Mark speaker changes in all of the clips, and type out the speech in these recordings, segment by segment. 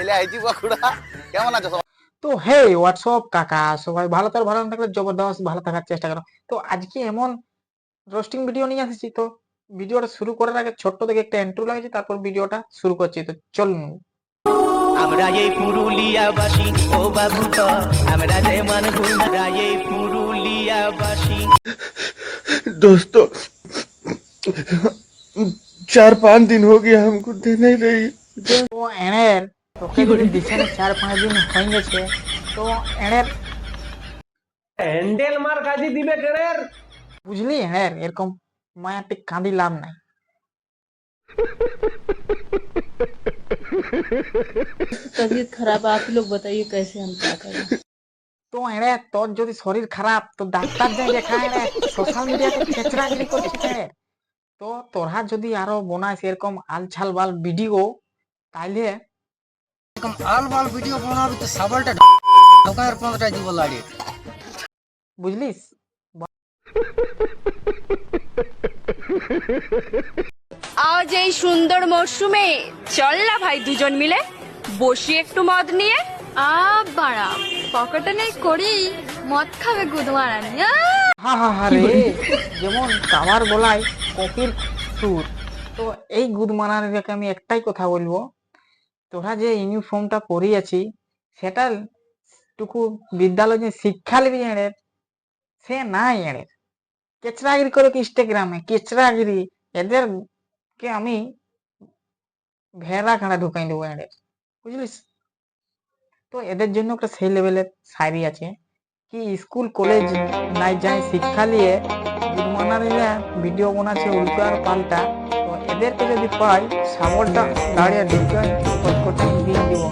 Speaker 1: চলে আইছি বাঁকুড়া। কেমন আছো সবাই?
Speaker 2: তো হে হোয়াটসঅ্যাপ কাকা, সবাই ভালো ভালো না থাকলে জবরদস্ত ভালো থাকার চেষ্টা করো। তো আজকে এমন রোস্টিং ভিডিও নিয়ে আসছি। তো ভিডিওটা শুরু করার আগে ছোট্ট থেকে একটা ইন্ট্রো লাগছে, তারপর ভিডিওটা শুরু করছি। তো চলুন।
Speaker 3: আমরা এই পুরুলিয়াবাসী ও বাবু তো আমরা যেমন আমরা এই পুরুলিয়াবাসী।
Speaker 4: दोस्तों 4-5 दिन हो गया हमको दे नहीं रही।
Speaker 2: তো এনের তোকে যদি দিচ্ছে না 4-5 দিন হয়ে গেছে, তো এনের
Speaker 5: হ্যান্ডেল মার কাজে দিবে কেনের
Speaker 2: বুঝলি এনের এরকম মায়াতে কাঁদি লাভ নাই।
Speaker 6: तबीयत खराब है, आप ही लोग बताइए कैसे हम क्या करें।
Speaker 2: তো এনে তোর যদি শরীর খারাপ তো ডাক্তার যাই দেখা। এনে সোশ্যাল মিডিয়াতে খেচড়াগিরি করছিস এনে। তো তোরা যদি আরো বানাস এরকম আলছাল বাল ভিডিও, তাইলে
Speaker 7: আল বাল ভিডিও বানাবি তো সাবলটা ঢোকার 15টা দিব লাগে।
Speaker 2: বুঝলিস।
Speaker 8: আজ এই সুন্দর মরশুমে চল না ভাই দুজন মিলে বসি একটু মদ নিয়ে। বাড়া পকেটে নেই করি, মদ খাবে গুদমারানি।
Speaker 2: হা হা হা রে, যেমন কাবার গলায় কপির সুর। তো এই গুদমারানিকে আমি একটাই কথা বলবো, তোরা যে ইউনিফর্মটা পরিয়েছি সেটা টুকু বিদ্যালয় যে শিক্ষা নিবি এড়ে, সে নাই এড়ে কেচড়াগিরি করে কি ইনস্টাগ্রামে কেচড়াগিরি। এদেরকে আমি ভেড়া খাড়া ঢুকাই দেবো এড়ে, বুঝলিস। তো এদের জন্য একটা সেই লেভেলের শায়রি আছে কি, স্কুল কলেজ নাই যায় শিক্ষা নিয়ে গুদমানারিরা ভিডিও বানাচ্ছে উল্টো আর পাল্টা। তো এদেরকে যদি পাই সাবলটা দাঁড়িয়ে ঢুকে কটকটি দিয়ে দিব।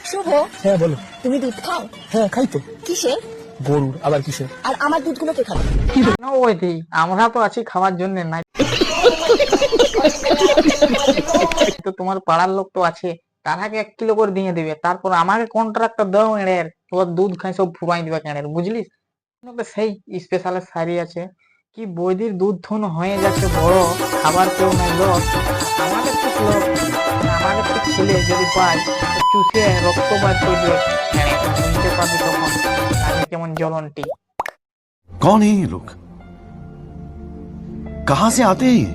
Speaker 9: শুভ,
Speaker 7: হ্যাঁ বলো।
Speaker 9: তুমি দুধ খাও?
Speaker 7: হ্যাঁ খাই তো।
Speaker 9: কিসের?
Speaker 7: গরুর, আবার কিসের?
Speaker 9: আর আমার দুধগুলো কে খাবে?
Speaker 2: না ওই দিই, আমরা তো আছি খাওয়ার জন্য, নাই তো তোমার পাড়ার লোক তো আছে, তারাকে 1 কিলো করে দিয়ে দিবে, তারপর আমাকে কন্ট্রাক্টটা দাও এড়ের, তোর দুধ খাই সব ফুরাই দিবে কেনের, বুঝলিস। একটা সেই স্পেশাল শাড়ি আছে কি, বৈদির দুধ ধন হয়ে যাচ্ছে বড়, খাবার কেউ নাই লোক, আমাদের তো লোক, আমাদের তো ছেলে যদি পাই তো চুষে রক্ত বার করে দিবে কেনের, শুনতে পাবি তখন আমি কেমন জ্বলনটি।
Speaker 10: कौन है ये लोग? कहां से आते हैं ये?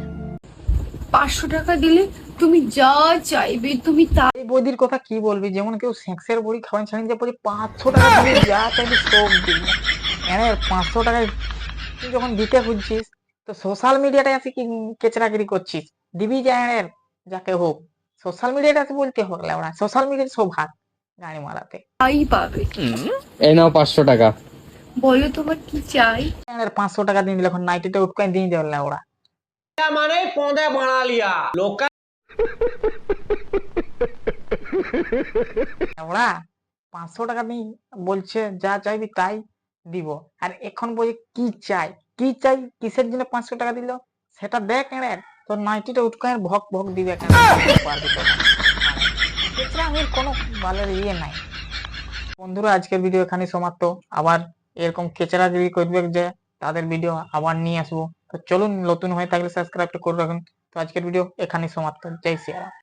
Speaker 8: 500 টাকা দিলে তুমি যা চাইবে তুমি তা।
Speaker 2: এই বৌদির কথা কি বলবি, যেমন কেউ সেক্সের বড়ি খাওয়ান ছাড়েন যে 500 টাকা দিবি, যা চাইবি সব দিবি। এনে 500 টাকায় তুই যখন দিতে খুঁজছিস তো সোশ্যাল মিডিয়াটায় আসি কি কেচড়াগিরি করছিস, দিবি যা এর যাকে হোক, সোশ্যাল মিডিয়াটা আসি বলতে হবে ওরা, সোশ্যাল মিডিয়াতে সব হাত গাড়ি মারাতে।
Speaker 8: তাই পাবে।
Speaker 5: এই নাও 500 টাকা।
Speaker 8: বলো তোমার কি চাই?
Speaker 2: এর 500 টাকা দিয়ে দিলে এখন নাইটিটা উঠকাই দিয়ে দেবে ওরা।
Speaker 5: মানে পদে বাড়ালিয়া লোক
Speaker 2: ওরা 500 টাকা দিয়ে বলছে যা চাইবি তাই দিব, আর এখন বলছে কি চাই কি চাই, কিসের জন্য 500 টাকা দিল সেটা দেখ এর, তোর নাইটিটা উঠকায় ভক ভক দিবে কেন পারবি তো। ক্ষেত্রে আমি কোনো ভালো ইয়ে নাই। বন্ধুরা আজকের ভিডিও এখানে সমাপ্ত। আবার এরকম কেচড়াগিরি করবে যে তাদের ভিডিও আবার নিয়ে আসবো। তো চলুন, নতুন হয়ে থাকলে সাবস্ক্রাইব করে রাখুন। তো আজকের ভিডিও এখানে সমাপ্ত। জয় শ্রী রাম।